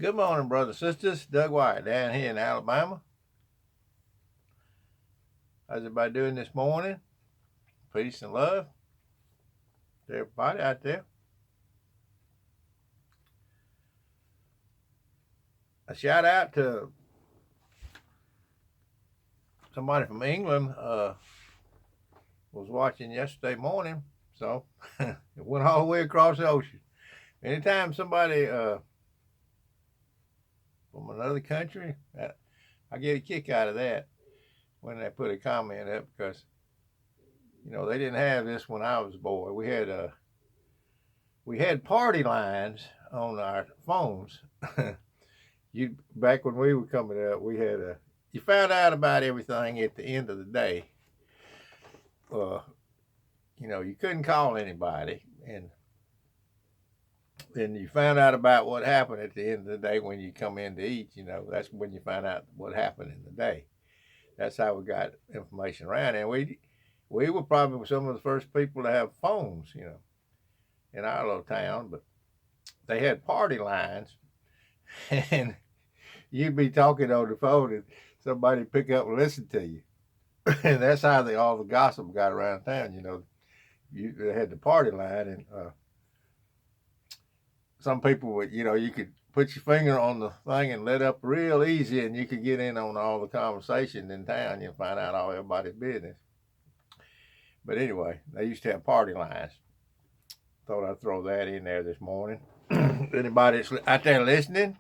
Good morning, brothers and sisters. Doug White down here in Alabama. How's everybody doing this morning? Peace and love to everybody out there. A shout out to somebody from England. Was watching yesterday morning, so it went all the way across the ocean. Anytime somebody from another country, I get a kick out of that when they put a comment up, because they didn't have this when I was a boy. We had party lines on our phones. Back when we were coming up, we had you found out about everything at the end of the day. You couldn't call anybody, and then you found out about what happened at the end of the day when you come in to eat. That's when you find out what happened in the day. That's how we got information around, and we were probably some of the first people to have phones, in our little town. But they had party lines, and you'd be talking on the phone, and somebody pick up and listen to you. And that's how all the gossip got around town. They had the party line, and some people would, you could put your finger on the thing and let up real easy, and you could get in on all the conversation in town. You find out all everybody's business. But anyway, they used to have party lines. Thought I'd throw that in there this morning. Anybody that's out there listening?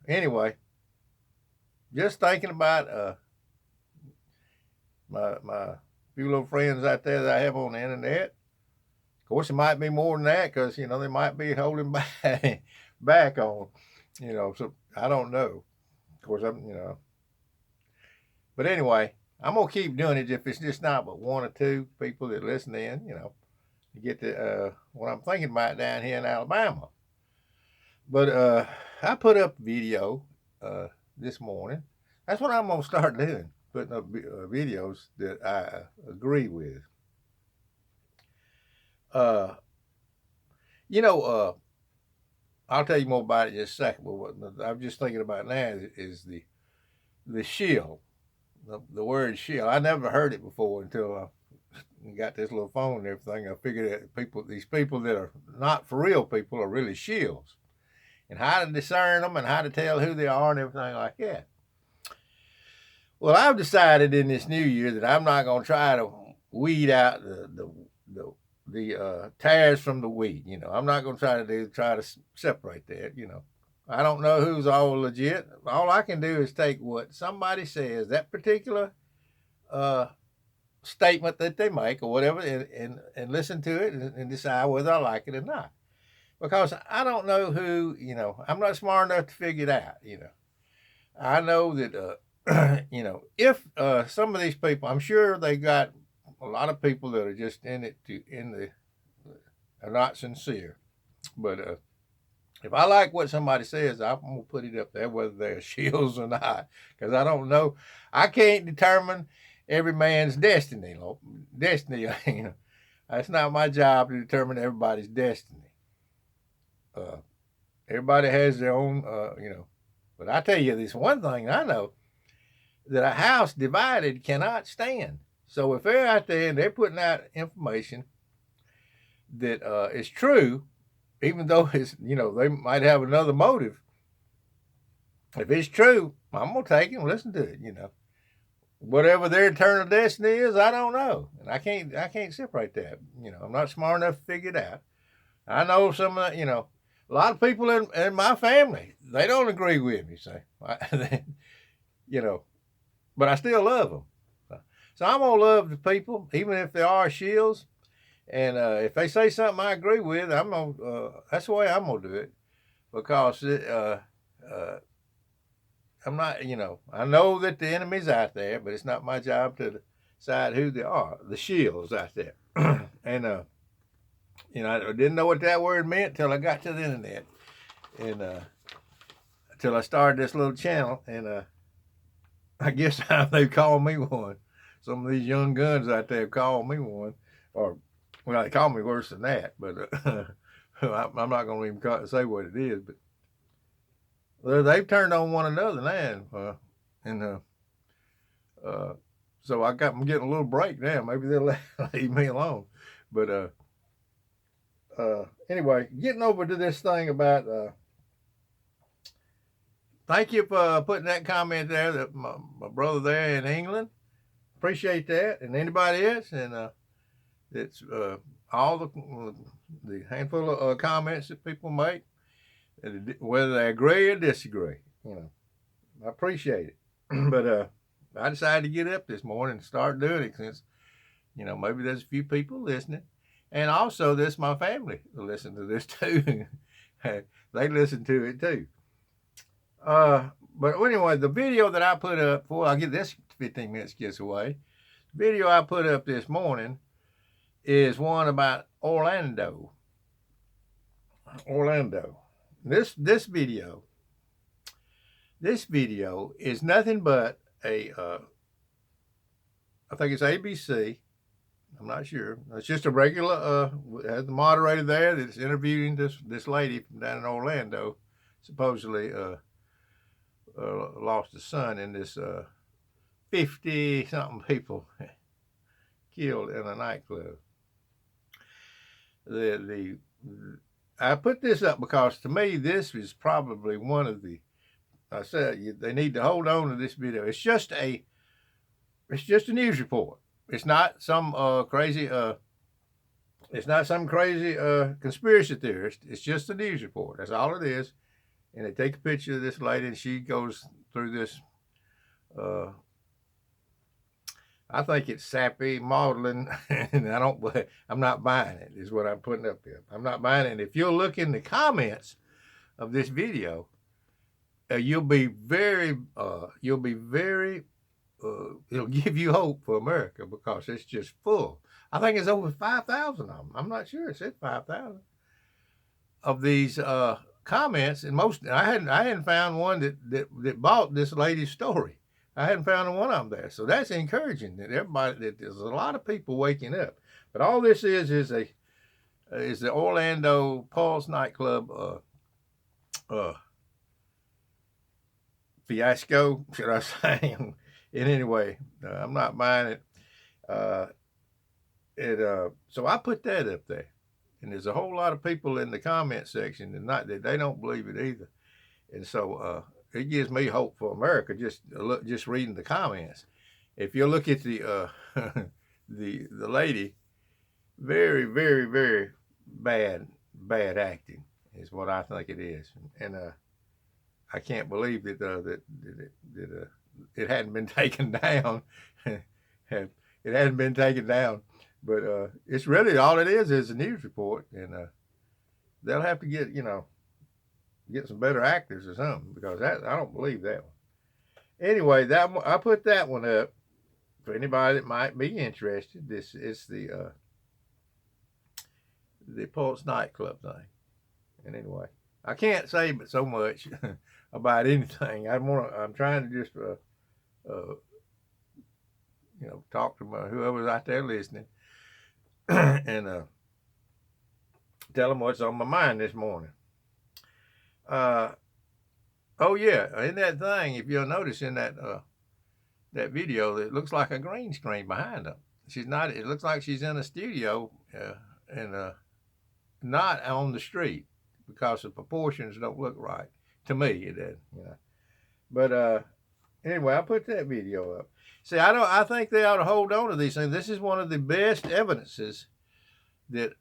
Anyway, just thinking about my few little friends out there that I have on the internet. Of course, it might be more than that, because they might be holding back on, so I don't know. Of course, but anyway, I'm gonna keep doing it if it's just not but one or two people that listen in, to get to what I'm thinking about down here in Alabama. But I put up a video this morning. That's what I'm gonna start doing, putting up videos that I agree with. I'll tell you more about it in just a second. But what I'm just thinking about now is the shield, the word shield. I never heard it before until I got this little phone and everything. I figured that these people that are not for real people are really shields, and how to discern them and how to tell who they are and everything like that. Well, I've decided in this new year that I'm not going to try to weed out the tares from the wheat. I'm not going to try to separate that. I don't know who's all legit. All I can do is take what somebody says, that particular statement that they make or whatever, and listen to it and decide whether I like it or not. Because I don't know who, I'm not smart enough to figure it out. I know that, if some of these people, I'm sure they got a lot of people that are just are not sincere. But if I like what somebody says, I'm gonna put it up there, whether they're Shills or not, because I don't know. I can't determine every man's destiny. That's not my job to determine everybody's destiny. Everybody has their own, But I tell you this one thing I know, that a house divided cannot stand. So if they're out there and they're putting out information that is true, even though it's, they might have another motive. If it's true, I'm going to take it and listen to it, Whatever their eternal destiny is, I don't know. And I can't separate that. I'm not smart enough to figure it out. I know some of the, a lot of people in my family, they don't agree with me, say, but I still love them. So I'm going to love the people, even if they are Shills. And if they say something I agree with, that's the way I'm going to do it. Because I'm not, I know that the enemy's out there, but it's not my job to decide who they are, the Shills out there. And, I didn't know what that word meant till I got to the internet. And till I started this little channel. And I guess they call me one. Some of these young guns out there call me one. Or, well, they call me worse than that. But I'm not going to even say what it is, but they've turned on one another now, and so I'm getting a little break now. Maybe they'll leave me alone, but anyway, getting over to this thing about. Thank you for putting that comment there. That my brother there in England, appreciate that, and anybody else, and it's all the handful of comments that people make, whether they agree or disagree. I appreciate it. But I decided to get up this morning and start doing it since maybe there's a few people listening, and also this my family listen to this too. They listen to it too. But anyway, the video that I put up before I get this 15 minutes gets away, the video I put up this morning is one about Orlando. This video is nothing but I think it's ABC. I'm not sure. It's just a regular has the moderator there that's interviewing this lady from down in Orlando, supposedly lost a son in this 50-something people killed in a nightclub. I put this up because to me this is probably one of the. I said they need to hold on to this video. It's just a news report. It's not some crazy. It's not some crazy conspiracy theorist. It's just a news report. That's all it is. And they take a picture of this lady, and she goes through this. I think it's sappy modeling, and I'm not buying it. Is what I'm putting up there. I'm not buying it. And if you'll look in the comments of this video, you'll be very. It'll give you hope for America because it's just full. I think it's over 5,000 of them. I'm not sure. It said 5,000 of these comments, and I hadn't found one that bought this lady's story. I hadn't found one of them there, so that's encouraging that there's a lot of people waking up. But all this is the Orlando Pulse nightclub fiasco, should I say? And anyway, I'm not buying it. So I put that up there, and there's a whole lot of people in the comment section that they don't believe it either, and so it gives me hope for America just reading the comments. If you look at the the lady, very very very bad acting is what I think it is, and I can't believe that it hadn't been taken down. It hadn't been taken down, but it's really all it is a news report, and they'll have to get some better actors or something because I don't believe that one. Anyway, I put that one up for anybody that might be interested. This is the Pulse nightclub thing, and anyway, I can't say but so much about anything. I'm trying to just talk to whoever's out there listening and tell them what's on my mind this morning. Oh yeah, in that thing, if you'll notice in that video, it looks like a green screen behind her. She's not. It looks like she's in a studio and not on the street because the proportions don't look right to me. It did, But anyway, I put that video up. See, I think they ought to hold on to these things. This is one of the best evidences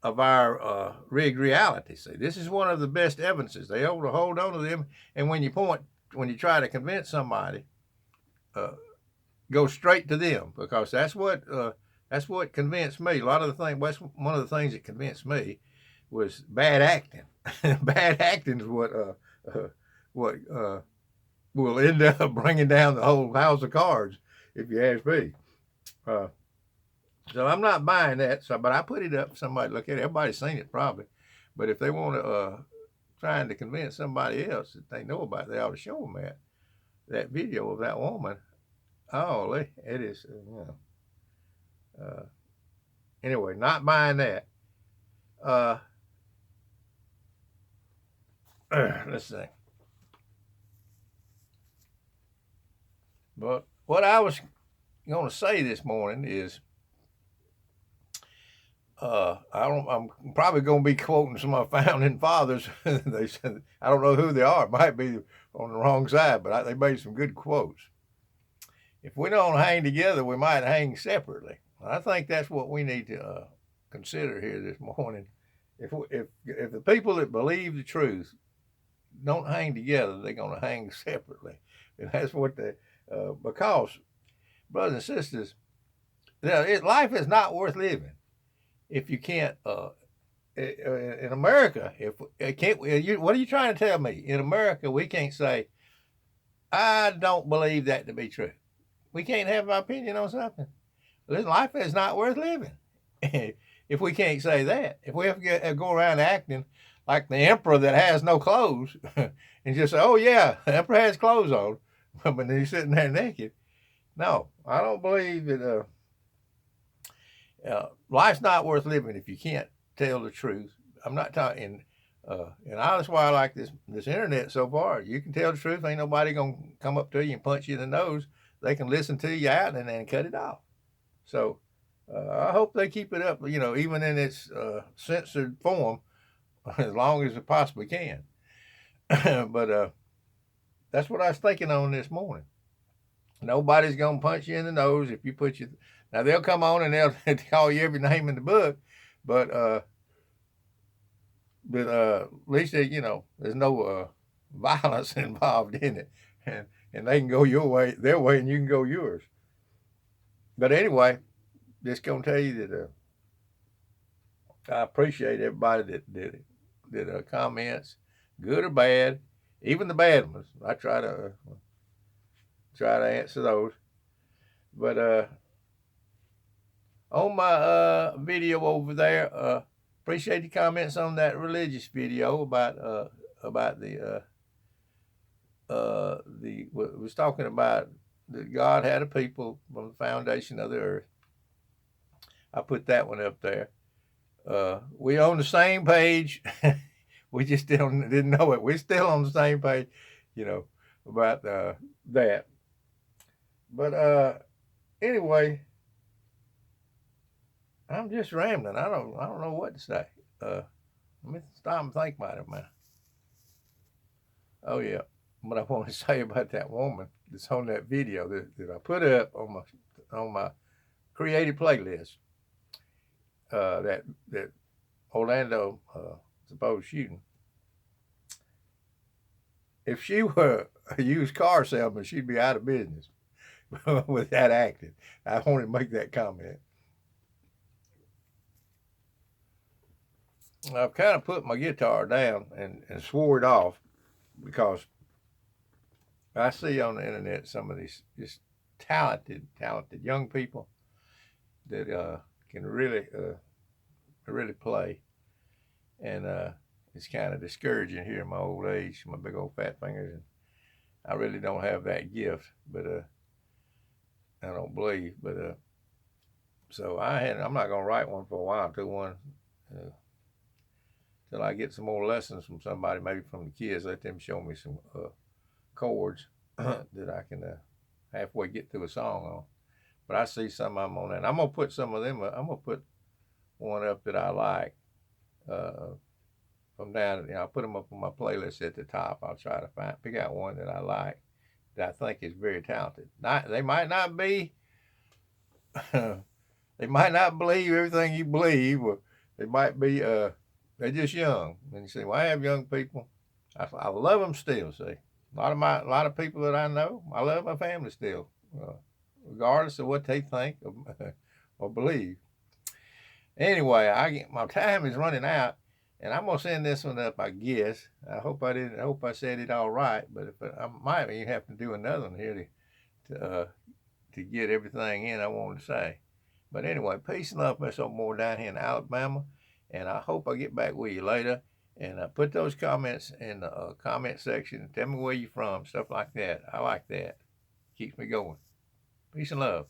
of our rigged reality. See, this is one of the best evidences. They ought to hold on to them. And when you try to convince somebody, go straight to them because that's what convinced me. A lot of the things. One of the things that convinced me was bad acting. Bad acting is what will end up bringing down the whole house of cards, if you ask me. So I'm not buying that. But I put it up for somebody to look at it. Everybody's seen it probably, but if they want to trying to convince somebody else that they know about it, they ought to show them that video of that woman. Oh, it is. Anyway, not buying that. let's see. But what I was going to say this morning is, I'm probably going to be quoting some of my founding fathers. They said, I don't know who they are. It might be on the wrong side, but they made some good quotes. If we don't hang together, we might hang separately. I think that's what we need to consider here this morning. If the people that believe the truth don't hang together, they're going to hang separately. And that's what because, brothers and sisters, life is not worth living if you can't. In America, if can't, what are you trying to tell me? In America, we can't say, I don't believe that to be true. We can't have our opinion on something. Life is not worth living if we can't say that. If we have to go around acting like the emperor that has no clothes and just say, oh, yeah, the emperor has clothes on, but then he's sitting there naked. No, I don't believe that life's not worth living if you can't tell the truth. I'm not talking, and that's why I like this internet so far. You can tell the truth. Ain't nobody going to come up to you and punch you in the nose. They can listen to you out and then cut it off. So I hope they keep it up, even in its censored form, as long as it possibly can. But that's what I was thinking on this morning. Nobody's going to punch you in the nose if you put your... Now, they'll come on and they'll call you every name in the book, but at least, there's no violence involved in it. And they can go their way, and you can go yours. But anyway, just going to tell you that I appreciate everybody that comments, good or bad, even the bad ones. I try to answer those. But on my video over there, appreciate the comments on that religious video about was talking about that God had a people from the foundation of the earth. I put that one up there. We on the same page. We just didn't know it. We're still on the same page, about that. But anyway, I'm just rambling. I don't know what to say. Let me stop and think about it, man. Oh yeah, what I want to say about that woman that's on that video that I put up on my creative playlist. That Orlando supposed shooting. If she were a used car salesman, she'd be out of business with that acting. I want to make that comment. I've kind of put my guitar down and swore it off because I see on the internet some of these just talented young people that can really play, and it's kind of discouraging here in my old age, my big old fat fingers, and I really don't have that gift, but I don't believe, but so I'm not gonna write one for a while till I get some more lessons from somebody, maybe from the kids. Let them show me some chords that I can halfway get through a song on. But I see some of them on that. And I'm gonna put some of them. I'm gonna put one up that I like. From down, I'll put them up on my playlist at the top. I'll try to pick out one that I like, that I think is very talented. They might not be. They might not believe everything you believe, or they might be. They're just young. And you say, well, I have young people. I love them still. See, a lot of people that I know, I love my family still, regardless of what they think or believe. Anyway, my time is running out, and I'm gonna send this one up. I guess. I hope I said it all right. But if I might even have to do another one here to get everything in I wanted to say. But anyway, peace and love, Miss O'More down here in Alabama, and I hope I get back with you later. And put those comments in the comment section. Tell me where you're from, stuff like that. I like that. Keeps me going. Peace and love.